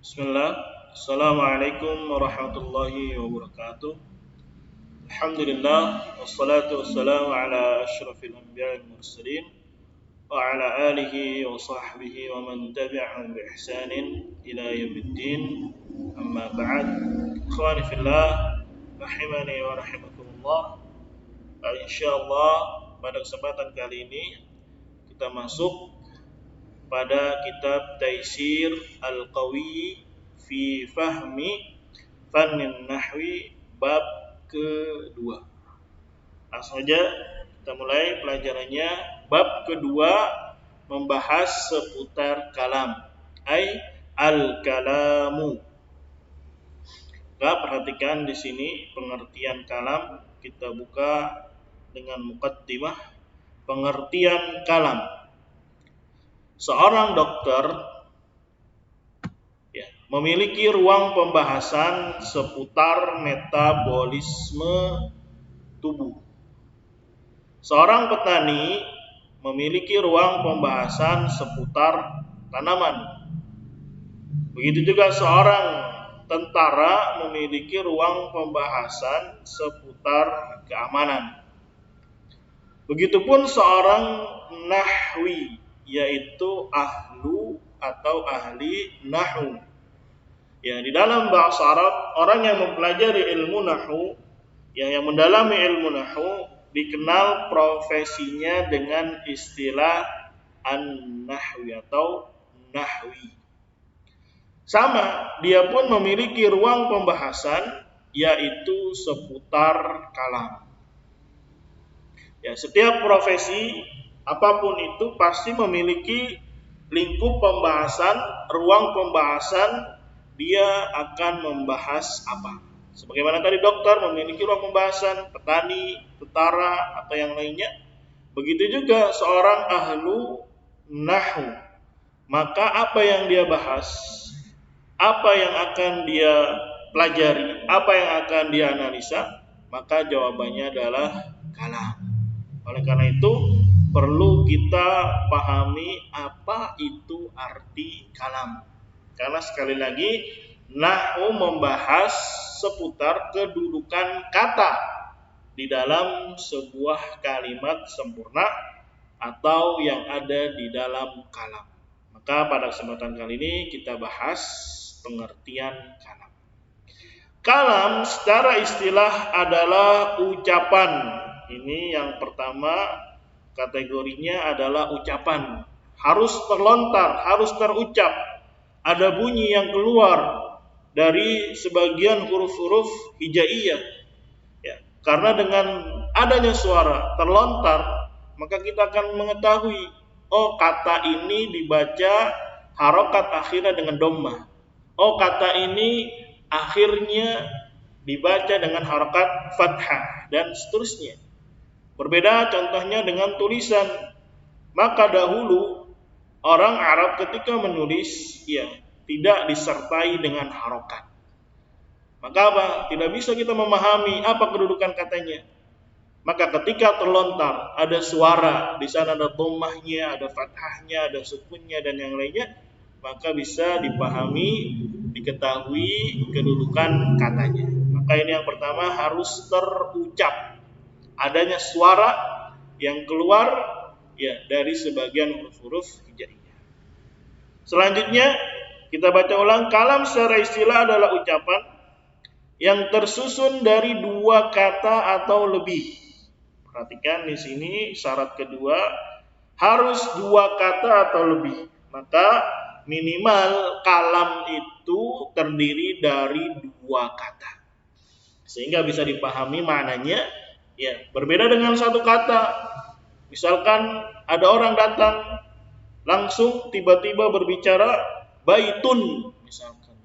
Bismillah. Assalamualaikum warahmatullahi wabarakatuh. Alhamdulillah wassalatu wassalamu ala asyrafil anbiya'i wal mursalin wa ala alihi wa sahbihi wa man tabi'ahum bi ihsanin ila yaumiddin. Amma ba'd. Ikhwani fillah, rahimani wa rahimakumullah. Insyaallah pada kesempatan kali ini kita masuk pada kitab Taisir Al-Qawi fi Fahmi Fannin Nahwi bab kedua. Langsung saja kita mulai pelajarannya. Bab kedua membahas seputar kalam, al-kalamu. Kita perhatikan di sini pengertian kalam. Kita buka dengan muqaddimah pengertian kalam. Seorang dokter memiliki ruang pembahasan seputar metabolisme tubuh. Seorang petani memiliki ruang pembahasan seputar tanaman. Begitu juga seorang tentara memiliki ruang pembahasan seputar keamanan. Begitupun seorang nahwi, yaitu ahlu atau ahli nahwu. Di dalam bahasa Arab, orang yang mempelajari ilmu nahwu, yang mendalami ilmu nahwu, dikenal profesinya dengan istilah an-nahwi atau nahwi. Sama, dia pun memiliki ruang pembahasan, yaitu seputar kalam. Setiap profesi apapun itu pasti memiliki lingkup pembahasan, ruang pembahasan, dia akan membahas apa. Sebagaimana tadi dokter memiliki ruang pembahasan, petani, tentara, atau yang lainnya. Begitu juga seorang ahlu nahwu. Maka apa yang dia bahas, apa yang akan dia pelajari, apa yang akan dia analisa, maka jawabannya adalah kalam. Oleh karena itu, perlu kita pahami apa itu arti kalam. Karena sekali lagi, nahwu membahas seputar kedudukan kata di dalam sebuah kalimat sempurna atau yang ada di dalam kalam. Maka pada kesempatan kali ini kita bahas pengertian kalam. Kalam secara istilah adalah ucapan. Ini yang pertama, kategorinya adalah ucapan. Harus terlontar, harus terucap. Ada bunyi yang keluar dari sebagian huruf-huruf hijaiyah. Karena dengan adanya suara terlontar, maka kita akan mengetahui, kata ini dibaca harokat akhirnya dengan dhammah. Kata ini akhirnya dibaca dengan harokat fathah dan seterusnya. Berbeda contohnya dengan tulisan. Maka dahulu orang Arab ketika menulis tidak disertai dengan harokat. Maka apa? Tidak bisa kita memahami apa kedudukan katanya. Maka ketika terlontar ada suara, di sana ada dhammahnya, ada fathahnya, ada sukunnya dan yang lainnya, maka bisa dipahami, diketahui kedudukan katanya. Maka ini yang pertama harus terucap. Adanya suara yang keluar dari sebagian huruf-huruf hijaiyah. Selanjutnya kita baca ulang. Kalam secara istilah adalah ucapan yang tersusun dari dua kata atau lebih. Perhatikan di sini syarat kedua, harus dua kata atau lebih. Maka minimal kalam itu terdiri dari dua kata. Sehingga bisa dipahami maknanya. Berbeda dengan satu kata. Misalkan ada orang datang, langsung tiba-tiba berbicara baitun misalkan.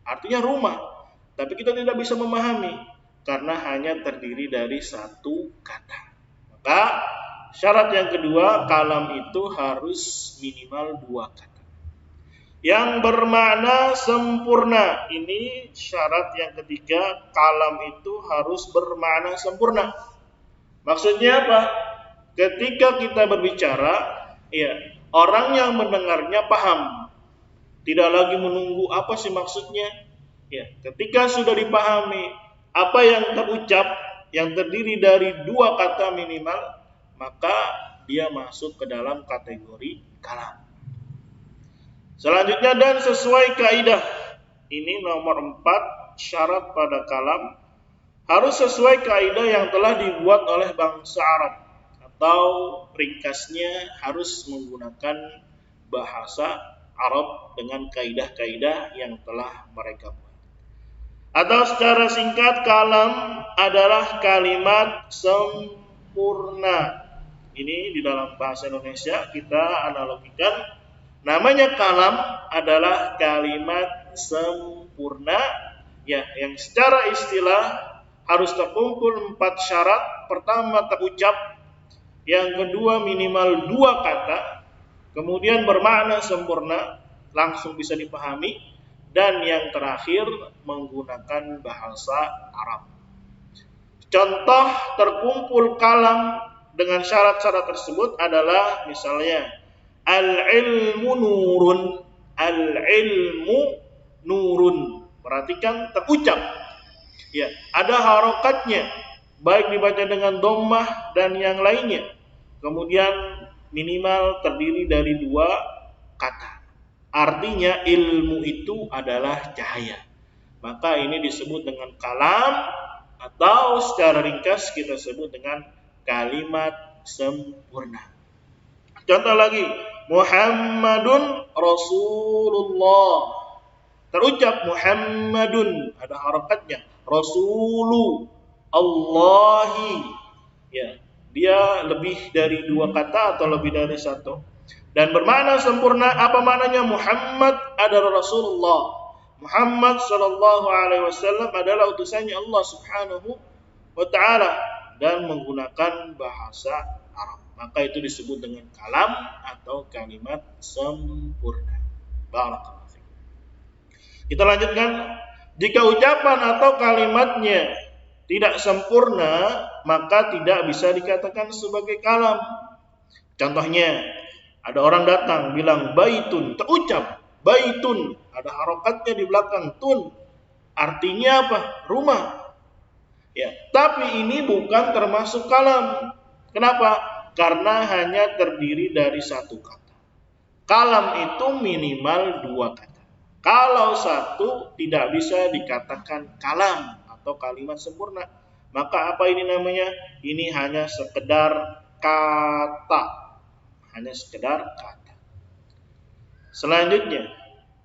Artinya rumah. Tapi kita tidak bisa memahami karena hanya terdiri dari satu kata. Maka syarat yang kedua, kalam itu harus minimal dua kata. Yang bermakna sempurna. Ini syarat yang ketiga, kalam itu harus bermakna sempurna. Maksudnya apa? Ketika kita berbicara, orang yang mendengarnya paham. tidak lagi menunggu apa sih maksudnya. Ya, ketika sudah dipahami apa yang terucap yang terdiri dari dua kata minimal, maka dia masuk ke dalam kategori kalam. Selanjutnya, dan sesuai kaidah. Ini nomor 4, syarat pada kalam harus sesuai kaidah yang telah dibuat oleh bangsa Arab, atau ringkasnya harus menggunakan bahasa Arab dengan kaidah-kaidah yang telah mereka buat. Atau secara singkat, kalam adalah kalimat sempurna. Ini di dalam bahasa Indonesia kita analogikan, namanya kalam adalah kalimat sempurna, ya, yang secara istilah harus terkumpul 4 syarat. Pertama, terucap. Yang kedua, minimal 2 kata. Kemudian bermakna sempurna, langsung bisa dipahami. Dan yang terakhir, menggunakan bahasa Arab. Contoh terkumpul kalam dengan syarat-syarat tersebut adalah misalnya al-ilmu nurun. Al-ilmu nurun. Perhatikan terucap. Ya, ada harokatnya, baik dibaca dengan dhammah dan yang lainnya. Kemudian minimal terdiri dari 2 kata. Artinya ilmu itu adalah cahaya. Maka ini disebut dengan kalam, atau secara ringkas kita sebut dengan kalimat sempurna. Contoh lagi, Muhammadun Rasulullah. Terucap Muhammadun, ada harakatnya. Rasulu Allahi. Ya, dia lebih dari 2 kata atau lebih dari 1. Dan bermakna sempurna. Apa maknanya? Muhammad adalah Rasulullah. Muhammad sallallahu alaihi wasallam adalah utusannya Allah Subhanahu wa taala dan menggunakan bahasa Arab. Maka itu disebut dengan kalam atau kalimat sempurna. Barakallahu fiik. Kita lanjutkan. Jika ucapan atau kalimatnya tidak sempurna, maka tidak bisa dikatakan sebagai kalam. Contohnya, ada orang datang bilang baitun, terucap baitun, ada harokatnya di belakang tun. Artinya apa? Rumah. Ya, tapi ini bukan termasuk kalam. Kenapa? Karena hanya terdiri dari 1 kata. Kalam itu minimal 2 kata. Kalau 1 tidak bisa dikatakan kalam atau kalimat sempurna. Maka apa ini namanya? Ini hanya sekedar kata. Hanya sekedar kata. Selanjutnya,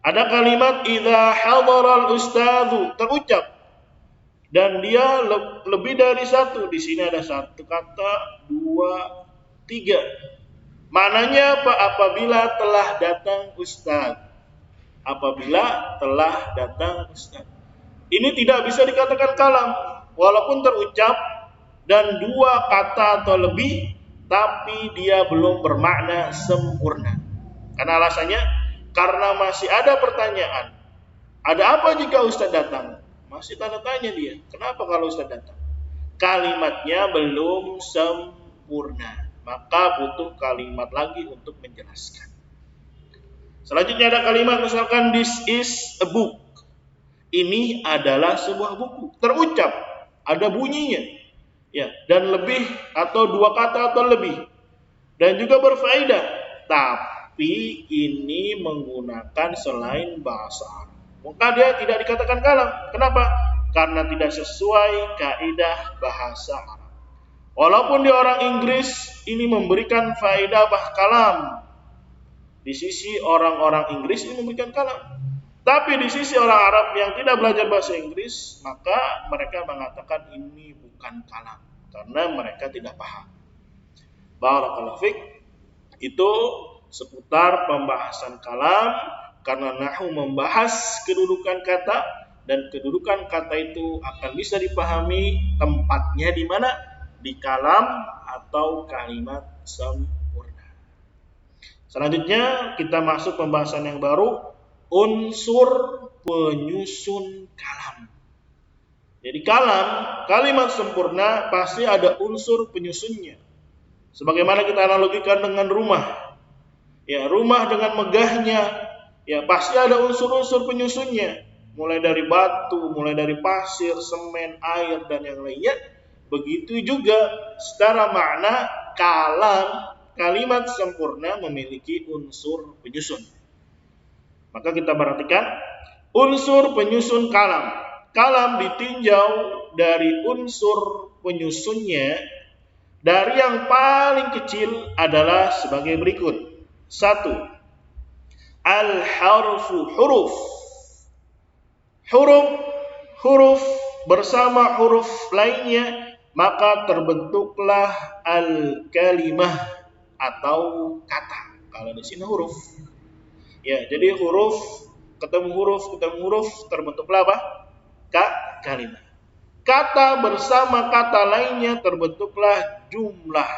ada kalimat idza hadaral ustadzu, terucap dan dia lebih dari 1. Di sini ada 1 kata, 2, 3. Maknanya apa? Apabila telah datang ustaz. Apabila telah datang ustaz. Ini tidak bisa dikatakan kalam, walaupun terucap dan 2 kata atau lebih, tapi dia belum bermakna sempurna. Karena alasannya, karena masih ada pertanyaan. Ada apa jika ustaz datang? Masih tanda tanya dia. Kenapa kalau ustaz datang? Kalimatnya belum sempurna. Maka butuh kalimat lagi untuk menjelaskan. Selanjutnya ada kalimat misalkan this is a book. Ini adalah sebuah buku. Terucap, ada bunyinya. Ya, dan lebih atau 2 kata atau lebih. Dan juga berfaedah. Tapi ini menggunakan selain bahasa Arab. Maka dia tidak dikatakan kalam. Kenapa? Karena tidak sesuai kaidah bahasa Arab. Walaupun dia orang Inggris, ini memberikan faedah kalam. Di sisi orang-orang Inggris ini memberikan kalam. Tapi di sisi orang Arab yang tidak belajar bahasa Inggris, maka mereka mengatakan ini bukan kalam. Karena mereka tidak paham. Barakallahu fiik. Itu seputar pembahasan kalam. Karena nahwu membahas kedudukan kata. Dan kedudukan kata itu akan bisa dipahami tempatnya di mana? Di kalam atau kalimat sempurna. Selanjutnya kita masuk pembahasan yang baru, unsur penyusun kalam. Jadi kalam, kalimat sempurna pasti ada unsur penyusunnya. Sebagaimana kita analogikan dengan rumah. Ya, rumah dengan megahnya, Ya pasti ada unsur-unsur penyusunnya, mulai dari batu, mulai dari pasir, semen, air dan yang lainnya. Begitu juga secara makna kalimat sempurna memiliki unsur penyusun. Maka kita perhatikan unsur penyusun kalam. Kalam ditinjau dari unsur penyusunnya dari yang paling kecil adalah sebagai berikut. 1. Al-harfu huruf. Huruf bersama huruf lainnya, maka terbentuklah al-kalimah atau kata. Kalau di sini huruf. Ya, jadi huruf ketemu huruf terbentuklah apa? Kalimat. Kata bersama kata lainnya terbentuklah jumlah.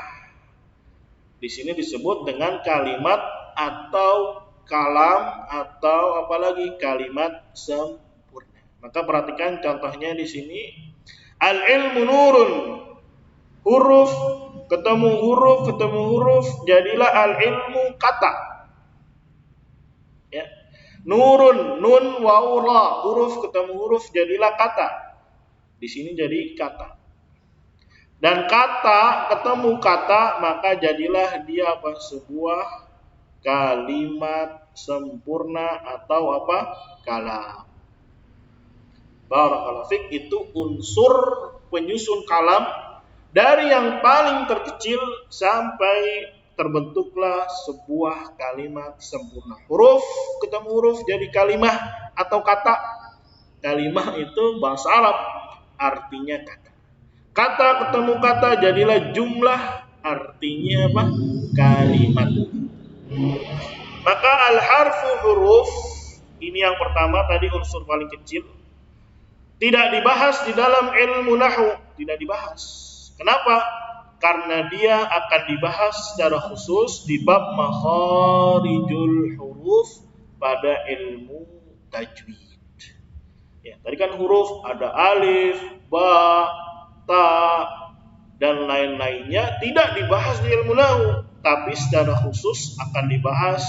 Di sini disebut dengan kalimat atau kalam atau apalagi kalimat sempurna. Maka perhatikan contohnya di sini. Al-ilmu nurun. Huruf ketemu huruf jadilah al-ilmu kata. Ya. Nurun, nun waw ra, huruf ketemu huruf jadilah kata. Di sini jadi kata. Dan kata ketemu kata maka jadilah dia apa? Sebuah kalimat sempurna atau apa? Kalam. Barakallahu fik, itu unsur penyusun kalam dari yang paling terkecil sampai terbentuklah sebuah kalimat sempurna. Huruf ketemu huruf jadi kalimah atau kata. Kalimah itu bahasa Arab, artinya kata. Kata ketemu kata jadilah jumlah, artinya apa? Kalimat. Maka al-harfu huruf, ini yang pertama tadi unsur paling kecil. Tidak dibahas di dalam ilmu nahwu, tidak dibahas. Kenapa? Karena dia akan dibahas secara khusus di bab makharijul huruf pada ilmu tajwid. Ya, tadi kan huruf ada alif, ba, ta dan lain-lainnya tidak dibahas di ilmu nahwu, tapi secara khusus akan dibahas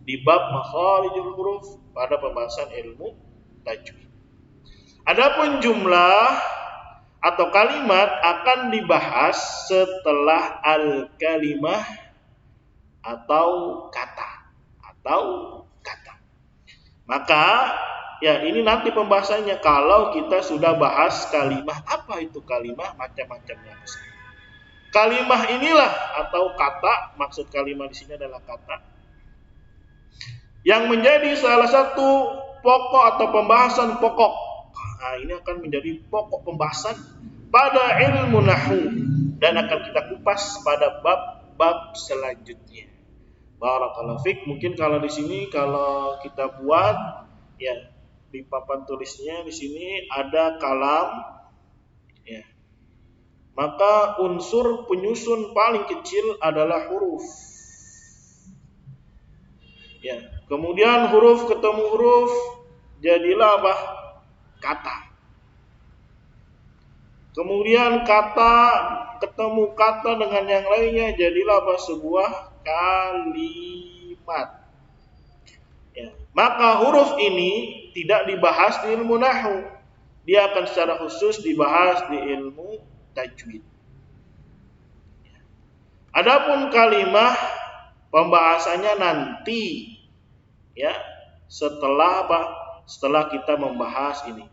di bab makharijul huruf pada pembahasan ilmu tajwid. Adapun jumlah atau kalimat akan dibahas setelah al-kalimah atau kata. Maka ya ini nanti pembahasannya kalau kita sudah bahas kalimah. Apa itu kalimah? Macam-macamnya. Kalimah inilah atau kata, maksud kalimah di sini adalah kata yang menjadi salah satu pokok atau pembahasan pokok. Nah, ini akan menjadi pokok pembahasan pada ilmu nahwu dan akan kita kupas pada bab-bab selanjutnya. Barakallahu fik. Mungkin kalau di sini kalau kita buat ya di papan tulisnya di sini ada kalam ya. Maka unsur penyusun paling kecil adalah huruf. Ya, kemudian huruf ketemu huruf jadilah apa? Kata. Kemudian kata ketemu kata dengan yang lainnya jadilah apa? Sebuah kalimat. Ya. Maka huruf ini tidak dibahas di ilmu nahwu. Dia akan secara khusus dibahas di ilmu tajwid. Adapun kalimah pembahasannya nanti ya setelah apa? Setelah kita membahas ini.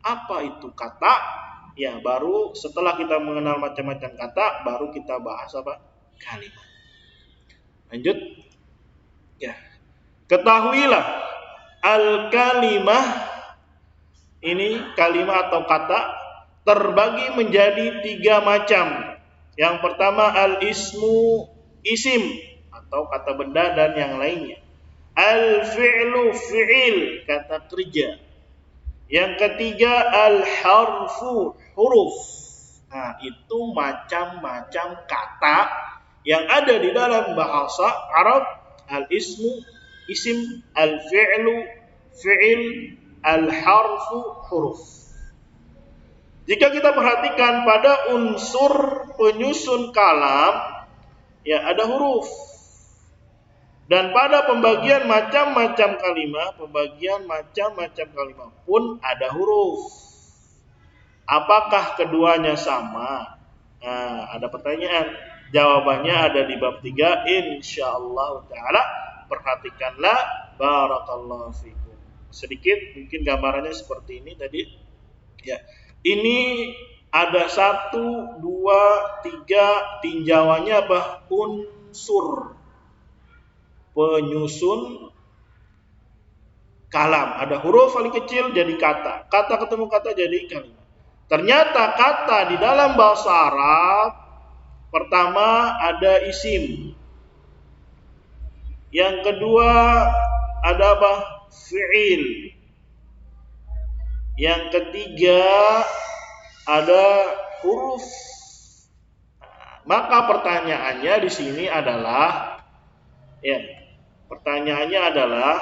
Apa itu kata? Ya, baru setelah kita mengenal macam-macam kata, baru kita bahas apa? Kalimat. Lanjut. Ya. Ketahuilah al-kalimah ini kalimat atau kata terbagi menjadi 3 macam. Yang pertama al-ismu, isim atau kata benda dan yang lainnya. Al-fi'lu, fi'il, kata kerja. Yang ketiga al-harfu, huruf. Nah, itu macam-macam kata yang ada di dalam bahasa Arab. Al-ismu, isim, al-fi'lu, fi'il, al-harfu, huruf. Jika kita perhatikan pada unsur penyusun kalam, ya ada huruf. Dan pada pembagian macam-macam kalimat pun ada huruf. Apakah keduanya sama? Nah, ada pertanyaan. Jawabannya ada di bab 3 insyaallah taala. Perhatikanlah, barakallahu fikum. Sedikit mungkin gambarannya seperti ini tadi. Ya. Ini ada 1, 2, 3 tinjauannya apa? Unsur penyusun kalam. Ada huruf paling kecil jadi kata. Kata ketemu kata jadi kalimat. Ternyata kata di dalam bahasa Arab pertama ada isim. Yang kedua ada apa? Fi'il. Yang ketiga ada huruf. Maka pertanyaannya di sini adalah pertanyaannya adalah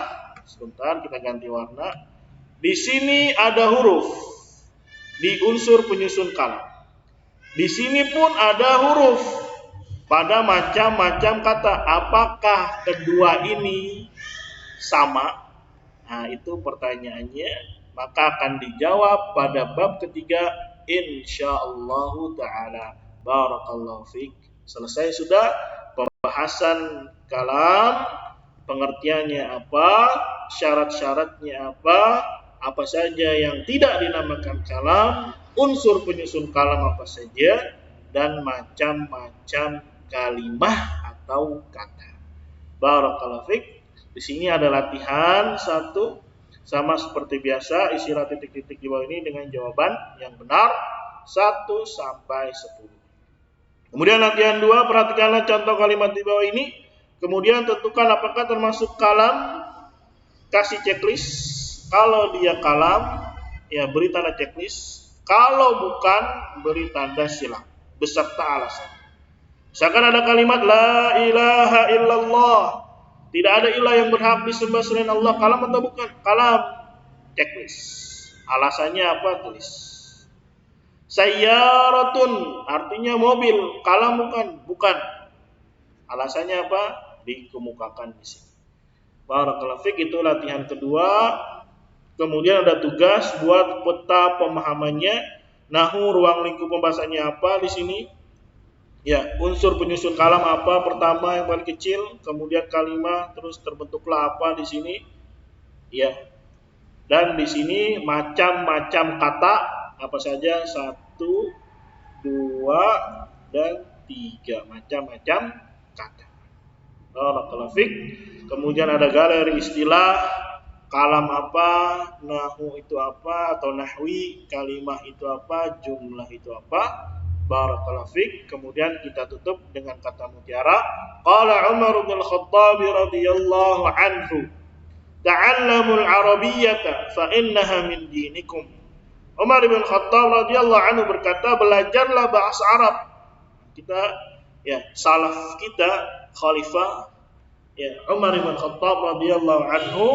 sebentar kita ganti warna. Di sini ada huruf di unsur penyusun kalam. Di sini pun ada huruf pada macam-macam kata. Apakah kedua ini sama? Nah, itu pertanyaannya. Maka akan dijawab pada bab ketiga insyaallah taala. Barakallahu fiik. Selesai sudah pembahasan kalam, pengertiannya apa, syarat-syaratnya apa saja yang tidak dinamakan kalam, unsur penyusun kalam apa saja, dan macam-macam kalimah atau kata. Barakallahu fiik. Di sini ada latihan 1, sama seperti biasa, isilah titik-titik di bawah ini dengan jawaban yang benar 1 sampai 10. Kemudian latihan 2, perhatikanlah contoh kalimat di bawah ini. Kemudian tentukan apakah termasuk kalam. Kasih checklist. Kalau dia kalam, ya beri tanda checklist. Kalau bukan, beri tanda silang beserta alasan. Misalkan ada kalimat la ilaha illallah. Tidak ada ilah yang berhak disembah selain Allah. Kalam atau bukan? Kalam. Checklist. Alasannya apa? Tulis. Sayyaratun artinya mobil. Kalam bukan? Bukan. Alasannya apa? Dikemukakan di sini. Barakallahu fiik. Itu latihan kedua. Kemudian ada tugas buat peta pemahamannya. Nahu ruang lingkup pembahasannya apa di sini? Ya, unsur penyusun kalam apa? Pertama yang paling kecil, kemudian kalimat, terus terbentuklah apa di sini? Ya. Dan di sini macam-macam kata apa saja? 1, 2, dan 3 macam-macam kata. Barakallahu fiik. Kemudian ada galeri istilah, kalam apa, nahu itu apa, atau nahwi, kalimah itu apa, jumlah itu apa. Barakallahu fiik. Kemudian kita tutup dengan kata mutiara. Qala Umar bin Khattab radhiyallahu anhu, ta'allamul arabiyyata fa innaha min dinikum. Umar bin Khattab radhiyallahu anhu berkata, belajarlah bahasa Arab. Kita salaf kita khalifah Umar bin Khattab radhiyallahu anhu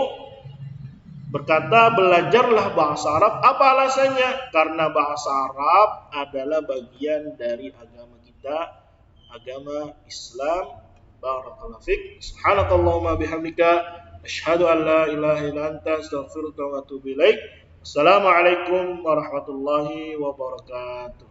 berkata, belajarlah bahasa Arab. Apa alasannya? Karena bahasa Arab adalah bagian dari agama kita, agama Islam. Barakallahu fiik. Subhanakallahumma bihamdika asyhadu an la ilaha illa anta astaghfiruka wa atubu ilaik. Assalamualaikum warahmatullahi wabarakatuh.